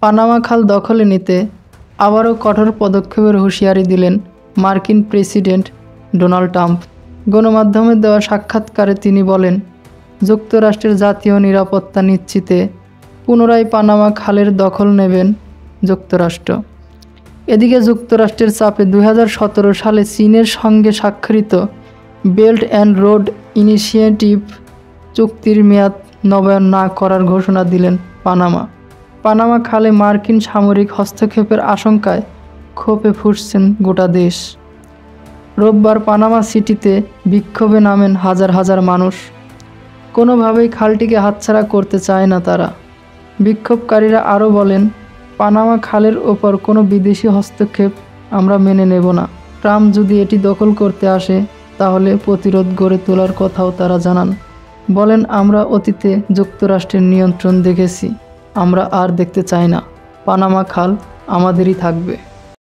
Panama খাল দখলে নিতে আবারও কঠোর পদক্ষেপের হুঁশিয়ারি দিলেন মার্কিন প্রেসিডেন্ট ডোনাল্ড ট্রাম্প। গণমাধ্যমে দেওয়া সাক্ষাৎকারে তিনি বলেন, যুক্তরাষ্ট্রের জাতীয় নিরাপত্তা নিশ্চিতে পুনরায় পানামা খালের দখল নেবেন যুক্তরাষ্ট্র। এদিকে যুক্তরাষ্ট্রের চাপে 2017 সালে চীনের সঙ্গে স্বাক্ষরিত বেল্ট অ্যান্ড রোড ইনিশিয়েটিভ চুক্তির মেয়াদ নবায়ন না করার ঘোষণা দিলেন পানামা খালে মার্কিন সামরিক হস্তক্ষেপের আশঙ্কায় ক্ষোভে ফুঁসছেন গোটা দেশ। রোববার পানামা সিটিতে বিক্ষোভে নামেন হাজার হাজার মানুষ। কোনোভাবেই খালটিকে হাতছাড়া করতে চায় না তারা। বিক্ষোভকারীরা আরও বলেন, পানামা খালের ওপর কোনো বিদেশি হস্তক্ষেপ আমরা মেনে নেব না। ট্রাম্প যদি এটি দখল করতে আসে তাহলে প্রতিরোধ গড়ে তোলার কথাও তারা জানান। বলেন, আমরা অতীতে যুক্তরাষ্ট্রের নিয়ন্ত্রণ দেখেছি, আমরা আর দেখতে চাই না। পানামা খাল আমাদেরই থাকবে।